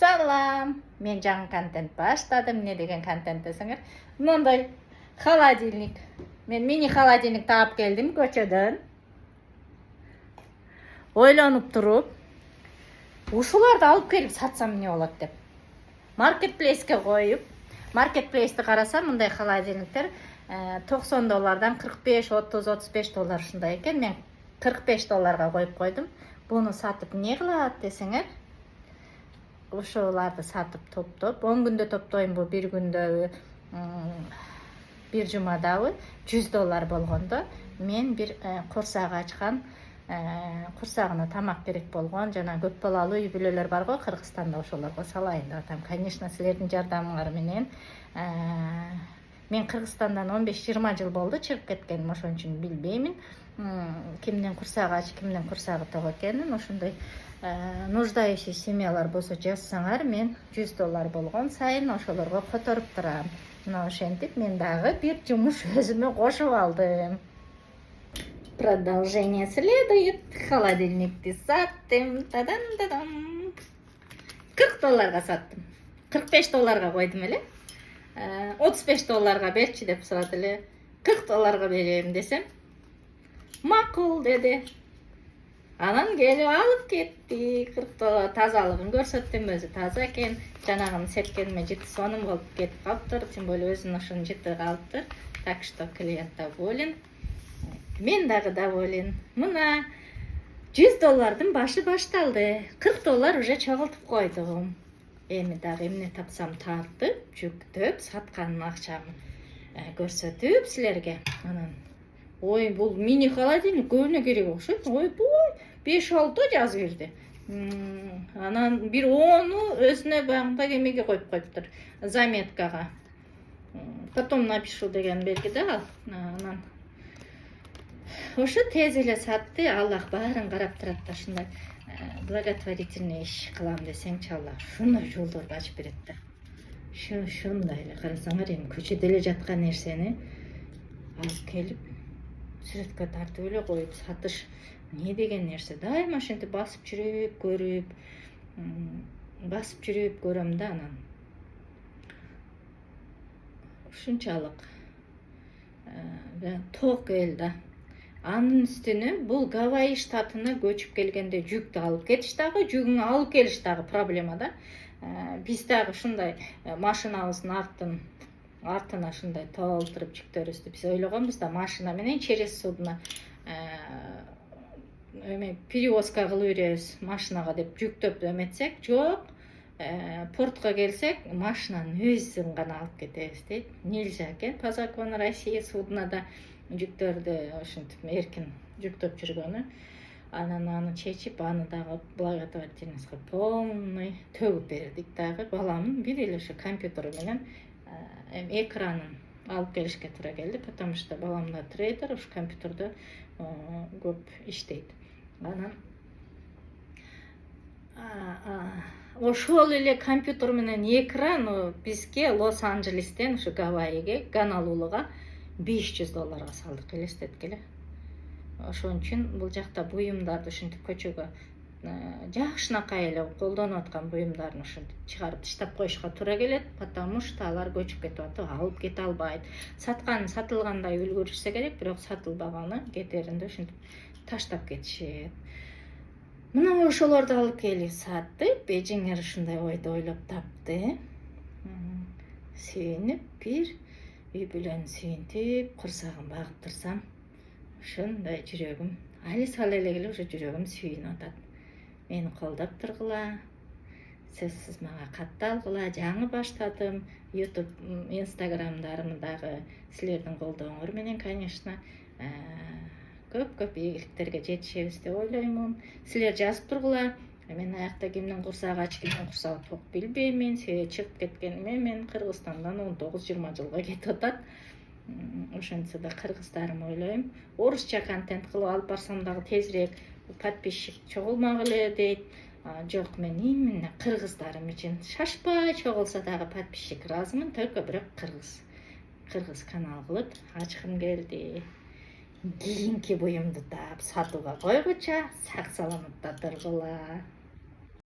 Салам. Мен жаңы контент баштадым. Не деген контент десеңер? Мындай холодильник. Мен мини холодильник таап келдим көчөдөн. Ойлонуп туруп, ушуларды алып келип сатсам эмне болот деп. Маркетплейске коюп, маркетплейсти карасам мындай холодильниктер $90 45, 30, 35 доллар ушундай экен. Мен $45 коюп койдум. Буну сатып не кылат десеңер? Ошоларды сатып топтоп, 10 күндө топтойм, бу бир күндө, бир жумадабы $100 болгондо мен бир курсак ачкан, курсагына тамак керек болгон жана көп балалуу үй бүлөлөр бар го Кыргызстанда, ошолорго салайын деп атам. Конечно, силердин жардамыңар менен. Мен Кыргызстандан 15-20 жыл болду чыгып кеткеним, ошон үчүн билбеймин кимдин курсагы ач, кимдин курсагы ток экенин. Ошондой нуждающий семьялар болсо жазсаңар, мен $100 болгон сайын ошолорго которуп турам. Мына ошентип мен дагы бир жумуш өзүмө кошуп алдым. Продолжение следует. Холодильникти саттым. Тадан-тадан. $40 саттым. $45 койдум эле. $35 берчи деп сурады эле. $40 берем десем, макул деди. Анан келип алып кетти. $40 тазалыгын көрсөттүм, өзү таза экен. Жанагын сепкениме жыты сонум болуп кетип калыптыр. Тем более өзүнүн ошонун жыты калыптыр. Так что клиент доволен. Мен дагы доволен. Мына $100 башы башталды. $40 уже чогултуп койдум. Эми дагы эмне тапсам тартып, жүктөп, сатканын акчамын көрсөтүп силерге. Анан ой, бул мини холодильник көбүнө керек окшойт. Ой, бой, 5-6 жазып кирди. Анан бир 10-у өзүнө багында кемеге коюп коюптур, заметкага. Потом напишу деген белги да. Анан ошо тез эле сатты. Аллах баарын карап турат да, ушундай благотворительный иш кылам десеңчи, Аллах ушундай жолдорду ачып берет да. Ушундай эле карасаңар, эми көчөдө эле жаткан нерсени алып келип сүрөткө тартып эле коюп сатыш не деген нерсе. Дайыма ошентип басып жүрүп көрөм да. Анан ушунчалык ток эл да. Анын үстүнө бул Гавайи штатына көчүп келгенде жүктү алып кетиш дагы, жүгүн алып келиш дагы проблема да. Биз дагы ушундай машинабыздын артына ушундай толтуруп жүктөрүбүздү биз ойлогонбуз да, машина менен через судно перевозка кылып беребиз машинага деп жүктөп эметсек, жок. Портко келсек, машинанын өзүн гана алып кетебиз дейт. Нельзя экен по закону России суднода жүктөрдү ошентип эркин жүктөп жүргөнү. Анан аны чечип, аны дагы благотворительностька полный төгүп бердик дагы. Баламдын бир эле ошо компьютери менен экранын алып келишке туура келди, потому что баламда трейдер, ушу компьютерде көп иштейт. Анан ошол эле компьютер менен экран бизге Лос-Анджелестен ушу Гавайиге, Гонолулуга $500 салдык, элестеткиле эле. Ошон үчүн бул жакта буюмдарды ушинтип көчөгө жакшынакай эле колдонуп аткан буюмдарын ушинтип чыгарып таштап коюшка туура келет, потому что алар көчүп кетип атып, алып кете албайт. Сатылгандай үлгүрүшсө керек, бирок сатылбаганы кетеринде ушинтип таштап кетишет. Мына ошолорду алып келип саттып, эжеңер ушундай ойду ойлоп тапты. Сүйүнүп, бир үй бүлөнү сүйүнтүп, курсагын багып турсам, ушундай жүрөгүм, али сала эле келе уже жүрөгүм сүйүнүп атат. Мени колдоп тургула, сөзсүз мага катталгыла. Жаңы баштадым. YouTube, Instagramдарымы дагы силердин колдооңор менен, конечно, көп ийгиликтерге жетишебиз деп ойлоймун. Силер жазып тургула. Мен аякта кимдин курсагы ач, кимдин курсагы ток билбеймин. Себеби чыгып кеткениме мен Кыргызстандан 19-20 жылга кетип атат. Ошентсе да кыргыздарым ойлойм. Орусча контент кылып алып барсам дагы тезирээк подписчик чогулмагыле дейт. Жок, мен именно кыргыздарым үчүн шашпай чогулса дагы подписчик ыраазымын, только бирок кыргыз канал кылып ачкым келди. Кийинки буюмду таап сатууга койгуча сак саламатта тургула.